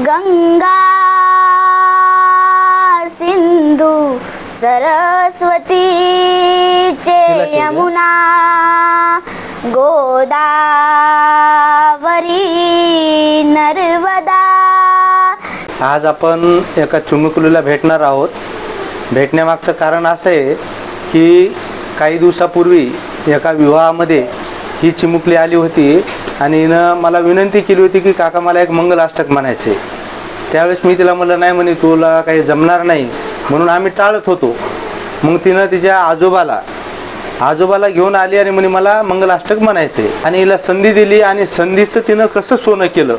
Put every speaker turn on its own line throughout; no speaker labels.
गंगा सिंधू सरस्वती यमुना गोदावरी नर्मदा.
आज आपण एका चिमुकलीला भेटणार आहोत. भेटण्यामागचं कारण असं आहे की काही दिवसापूर्वी एका विवाहामध्ये ही चिमुकली आली होती आणि हिनं मला विनंती केली होती की काका मला एक मंगलाष्टक म्हणायचे. त्यावेळेस मी तिला म्हणलं नाही म्हणे तुला काही जमणार नाही म्हणून आम्ही टाळत होतो. मग तिनं तिच्या आजोबाला घेऊन आली आणि म्हणे मला मंगलाष्टक म्हणायचे आणि हिला संधी दिली आणि संधीचं तिनं कसं सोनं केलं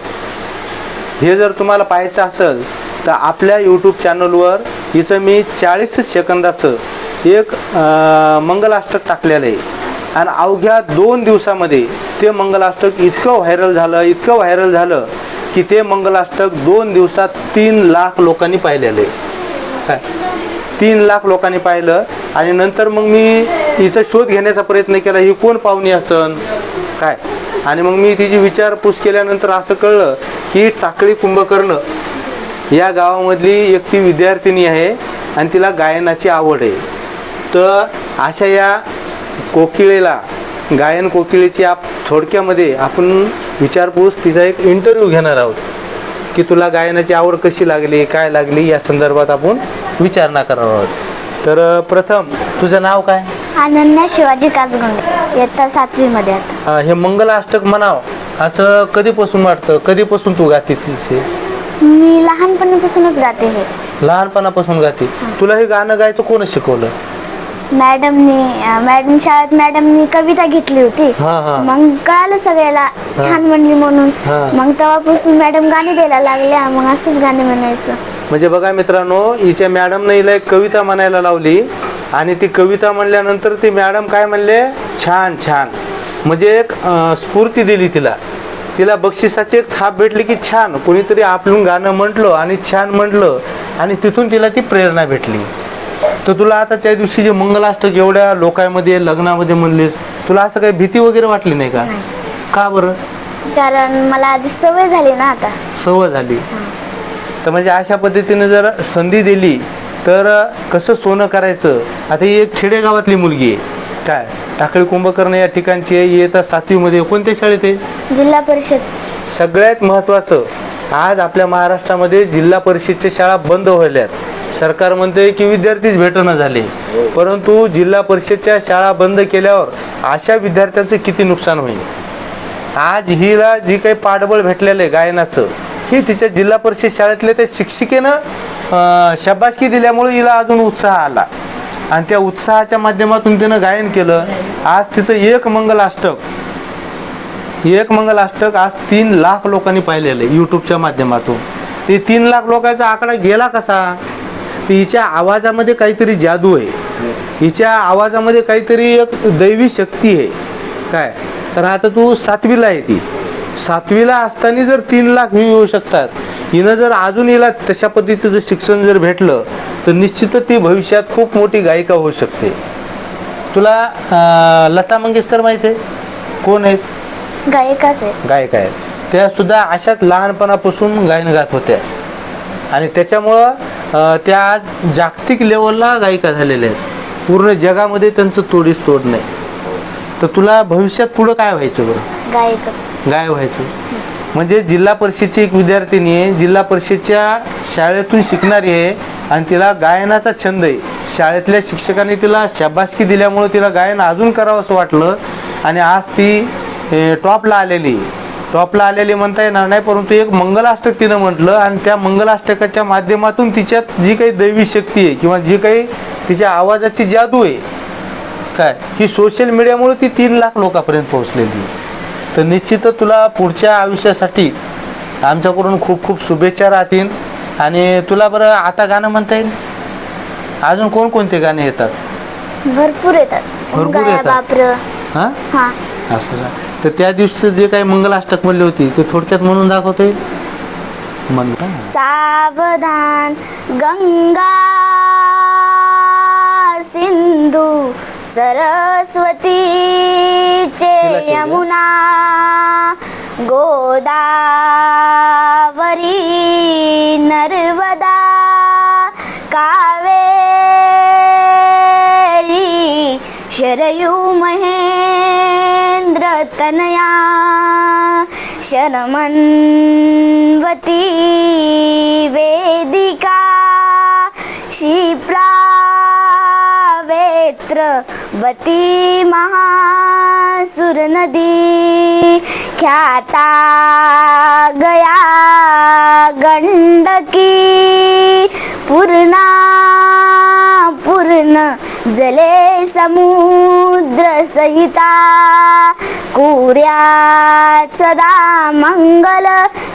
हे जर तुम्हाला पाहायचं असेल तर आपल्या यूट्यूब चॅनलवर हिचं मी 40 सेकंदाचं एक मंगलाष्टक टाकलेलं आहे आणि अवघ्या 2 दिवसामध्ये ते मंगलाष्टक इतकं व्हायरल झालं की ते मंगलाष्टक 2 दिवसात 3 लाख लोकांनी पाहिलेलं आहे. काय 3 लाख लोकांनी पाहिलं आणि नंतर मग मी हिचा शोध घेण्याचा प्रयत्न केला, ही कोण पाहुणी असन काय. आणि मग मी तिची विचारपूस केल्यानंतर असं कळलं की टाकळी कुंभकर्ण या गावामधली एक ती विद्यार्थिनी आहे आणि तिला गायनाची आवड आहे. तर अशा या कोकिळेला गायन कोकिळेची थोडक्यामध्ये आपण विचारपूस तिचा एक इंटरव्ह्यू घेणार आहोत की तुला गायनाची आवड कशी लागली काय लागली या संदर्भात आपण विचारणा करणार आहोत. तर प्रथम तुझं नाव काय?
अनन्या शिवाजी काचगुंडे, इयत्ता 7वी मध्ये आता.
हे मंगलाष्टक म्हणाव असं कधीपासून वाटतं? कधीपासून तू गाते तिचे?
मी लहानपणापासूनच गाते. हे
लहानपणापासून गाते. तुला हे गाणं गायचं कोण शिकवलं?
शाळेत मॅडमनी कविता घेतली होती. मग कळालं सगळ्याला छान म्हणली म्हणून. मग तेव्हापासून मॅडम गाणी द्यायला लागल्या. मग असंच गाणे म्हणायचं.
म्हणजे बघा मित्रांनो, हिच्या मॅडमने हिला एक कविता म्हणायला लावली आणि ती कविता म्हणल्यानंतर ती मॅडम काय म्हणले, छान छान, म्हणजे एक स्फूर्ती दिली तिला बक्षिसाची एक थाप भेटली की छान कोणीतरी आपलं गाणं म्हटलं आणि छान म्हटलं आणि तिथून तिला ती प्रेरणा भेटली. तर तुला आता त्या दिवशी जे मंगलाष्टक एवढ्या लोकांमध्ये लग्नामध्ये म्हणलेस, तुला असं काही भीती वगैरे वाटली नाही का? का बरं?
कारण मला आधी सवय झाली ना. आता
सवय झाली तर म्हणजे अशा पद्धतीने जर संधी दिली तर कसं सोनं करायचं. आता ही एक खेडेगावातली मुलगी आहे काय, टाकळी कुंभकर्ण या ठिकाणची आहे. इयत्ता 7वी मध्ये. कोणत्या शाळेत आहे?
जिल्हा परिषद.
सगळ्यात महत्त्वाचं, आज आपल्या महाराष्ट्रामध्ये जिल्हा परिषदच्या शाळा बंद व्हायल्यात. सरकार म्हणते की विद्यार्थीच भेटणं झाले, परंतु जिल्हा परिषदच्या शाळा बंद केल्यावर अशा विद्यार्थ्यांचं किती नुकसान होईल. आज हिला जी काही पाठबळ भेटलेलं आहे गायनाचं, ही तिच्या जिल्हा परिषद शाळेतल्या त्या शिक्षिकेनं शाबासकी दिल्यामुळे हिला अजून उत्साह आला आणि त्या उत्साहाच्या माध्यमातून तिनं गायन केलं. आज तिचं एक मंगलाष्टक आज 3 लाख लोकांनी पाहिलेलं आहे यूट्यूबच्या माध्यमातून. ते 3 लाख लोकांचा आकडा गेला कसा? हिच्या आवाजामध्ये काहीतरी जादू आहे, हिच्या आवाजामध्ये काहीतरी एक दैवी शक्ती आहे काय. तर आता तू 7वीला आहे, ती 7वीला असताना जर 3 लाख व्ह्यू येऊ शकतात, हिनं जर अजून हिला तशा पद्धतीचं शिक्षण जर भेटलं तर निश्चितच ती भविष्यात खूप मोठी गायिका होऊ शकते. तुला लता मंगेशकर माहिती आहे? कोण आहेत? गायिका आहेत. त्या सुद्धा अशाच लहानपणापासून गायन गात होत्या आणि त्याच्यामुळं त्या आज जागतिक लेवलला गायिका झालेल्या आहेत. पूर्ण जगामध्ये त्यांचं तोडीस तोड नाही. तर तुला भविष्यात पुढं काय व्हायचं? बरं, गायक व्हायचं. म्हणजे जिल्हा परिषदची एक विद्यार्थिनी आहे, जिल्हा परिषदच्या शाळेतून शिकणारी आहे आणि तिला गायनाचा छंद आहे. शाळेतल्या शिक्षकांनी तिला शाबासकी दिल्यामुळे तिला गायन अजून करावं असं वाटलं आणि आज ती टॉपला आलेली म्हणता येणार नाही, परंतु एक मंगलाष्टक तिनं म्हटलं आणि त्या मंगलाष्टकाच्या माध्यमातून तिच्यात जी काही दैवी शक्ती आहे किंवा जी काही तिच्या आवाजाची जादू आहे काय, ही सोशल मीडियामुळे ती 3 लाख लोकांपर्यंत पोहोचलेली. तर निश्चितच तुला पुढच्या आयुष्यासाठी आमच्याकडून खूप खूप शुभेच्छा राहतील. आणि तुला बरं आता गाणं म्हणता येईल? अजून कोणकोणते गाणे येतात?
भरपूर येतात.
असं का? तर त्या दिवशी जे काही मंगलाष्टक म्हणले होती ते थोडक्यात म्हणून दाखवता येईल? म्हणता.
सावधान गंगा सिंधू सरस्वती यमुना गोदावरी नर्मदा कावेरी शरयू महेंद्र तनया शरमन्वती वेदिका क्षिप्रा वेत्रवती महासुर नदी ख्याता गया गंडकी पूर्णा पूर्ण जले समुद्र सहिता कुर्यात सदा मंगल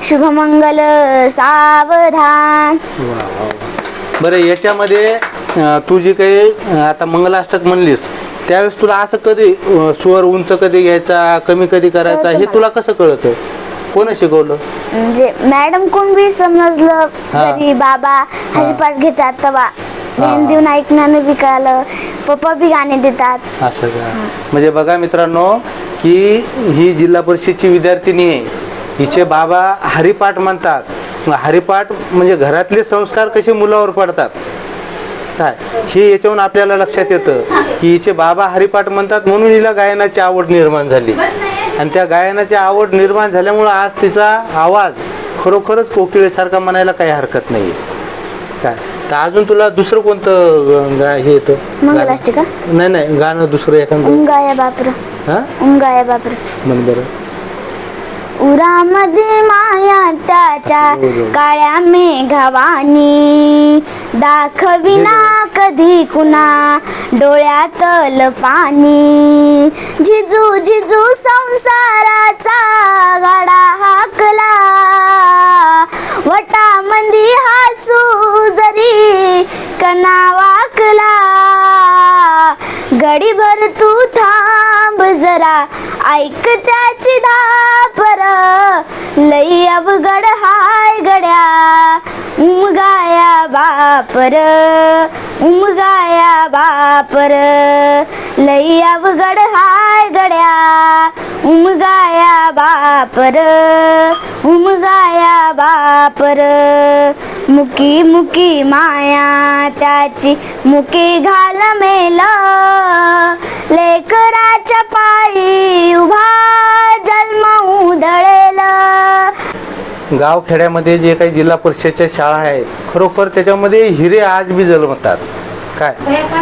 शुभमंगल सावधान.
बरं, याच्यामध्ये तू जी काही आता मंगलाष्टक म्हणलीस त्यावेळेस तुला असं कधी स्वर उंच कधी घ्यायचा कमी कधी करायचा हे तुला कसं कळतं? कोण शिकवलं?
म्हणजे मॅडम कोण बी समजलं घरी बाबा हरिपाठ घेतात तेव्हा ध्यान देऊन ऐकण्यानं बी कळलं. पप्पा बी गाणे देतात.
असं का? म्हणजे बघा मित्रांनो की ही जिल्हा परिषदची विद्यार्थिनी आहे, हिचे बाबा हरिपाठ म्हणतात. हरिपाठ म्हणजे घरातले संस्कार कसे मुलावर पडतात काय हे याच्यावरून आपल्याला लक्षात येतं की हिचे बाबा हरिपाठ म्हणतात म्हणून हिला गायनाची आवड निर्माण झाली. आणि त्या गायनाची आवड निर्माण झाल्यामुळं आज तिचा आवाज खरोखरच कोकिळेसारखा म्हणायला काही हरकत नाही काय. तर अजून तुला दुसरं कोणतं हे येतं?
मंगलाष्टका?
नाही गाणं दुसरं एखादं.
उंगाया बापर. उंगाया बापर
म्हण बरं.
उरामध्ये माया त्याच्या काळ्या मेघवानी दाखविना कधी कुणा डोळ्यातल पाणी जिजू जिजू संसाराचा गाडा हाकला वटामंदी हासू जरी कना वाकला गडीभर तू थांब जरा ऐक त्याची धापर लई अवघड हाय गड्या उमगाया बापर उमगाया बापर लई अवघड हाय गड्या उमगाया बापर उमगाया बापर मुकी मुकी माया त्याची मुकी घाल मेल लेकराच्या पायी उभा जन्म उधळेल.
गावखेड्यामध्ये जे काही जिल्हा परिषदच्या शाळा आहेत खरोखर त्याच्यामध्ये हिरे आज बी जन्मतात काय.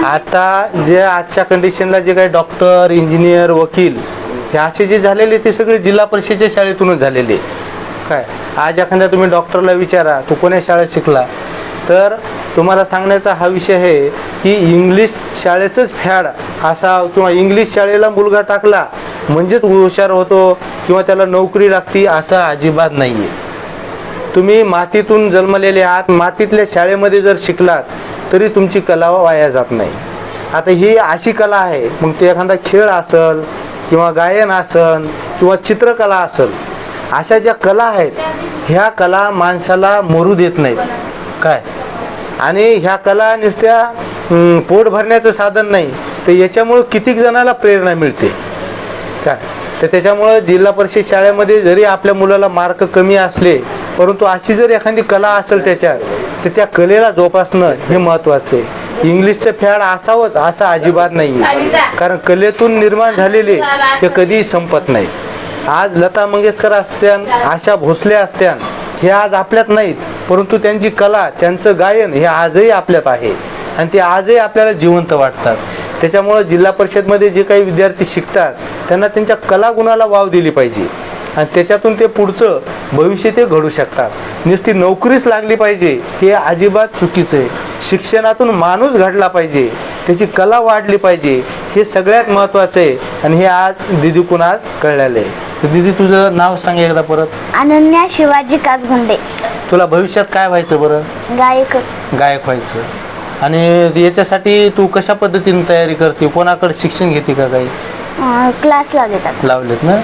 आता जे आजच्या कंडिशनला जे काही डॉक्टर इंजिनियर वकील हे असे जे झालेले ते सगळे जिल्हा परिषदच्या शाळेतूनच झालेले काय. आज एखाद्या तुम्ही डॉक्टरला विचारा तू कोण्या शाळेत शिकला तर तुम्हाला सांगण्याचा हा विषय आहे की इंग्लिश शाळेचंच फॅड असा किंवा इंग्लिश शाळेला मुलगा टाकला म्हणजेच हुशार होतो किंवा त्याला नोकरी लागती असं अजिबात नाही आहे. तुम्ही मातीतून जन्मलेले आहात, मातीतल्या शाळेमध्ये जर शिकलात तरी तुमची कला वाया जात नाही. आता ही अशी कला आहे मग ते एखादा खेळ असेल किंवा गायन असेल किंवा चित्रकला असेल अशा ज्या कला आहेत ह्या कला माणसाला मरू देत नाहीत काय. आणि ह्या कला नुसत्या पोट भरण्याचं साधन नाही तर याच्यामुळं कितीक जणाला प्रेरणा मिळते काय. तर त्याच्यामुळं जिल्हा परिषद शाळेमध्ये जरी आपल्या मुलाला मार्क कमी असले परंतु अशी जर एखादी कला असेल त्याच्यात तर त्या कलेला जोपासणं हे महत्त्वाचं आहे. इंग्लिशचं फॅड असावंच असं अजिबात नाही कारण कलेतून निर्माण झालेले ते कधीही संपत नाही. आज लता मंगेशकर असत्यान आशा भोसले असत्यान हे आज आपल्यात नाहीत परंतु त्यांची कला त्यांचं गायन हे आजही आपल्यात आहे आणि ते आजही आपल्याला जिवंत वाटतात. त्याच्यामुळं जिल्हा परिषदमध्ये जे काही विद्यार्थी शिकतात त्यांना त्यांच्या कला गुणाला वाव दिली पाहिजे आणि त्याच्यातून ते पुढचं भविष्य ते घडू शकतात. नुसती नोकरीच लागली पाहिजे हे अजिबात चुकीचं आहे. शिक्षणातून माणूस घडला पाहिजे, त्याची कला वाढली पाहिजे हे सगळ्यात महत्त्वाचं आहे आणि हे आज दीदीकून आज कळलेलं आहे. तर दीदी तुझं नाव सांग एकदा परत.
अनन्या शिवाजी कासगुंडे.
तुला भविष्यात काय व्हायचं बरं?
गायक
व्हायचं. आणि याच्यासाठी तू कशा पद्धतीने तयारी करते? कोणाकडे शिक्षण घेते का काही?
क्लासला घेतात.
लावलेत ना?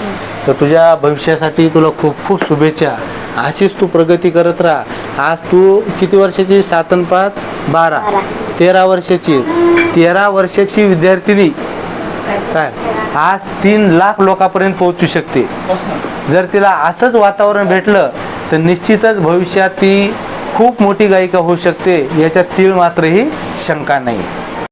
तर तुझ्या भविष्यासाठी तुला खूप खूप शुभेच्छा. अशीच तू प्रगती करत राहा. आज तू किती वर्षाची? 7 आणि 5 12 13 वर्षाची. 13 वर्षाची विद्यार्थिनी काय आज 3 लाख लोकांपर्यंत पोहोचू शकते. जर तिला असंच वातावरण भेटलं तर निश्चितच भविष्यात ती खूप मोठी गायिका होऊ शकते, याच्यात तीळ मात्रही शंका नाही.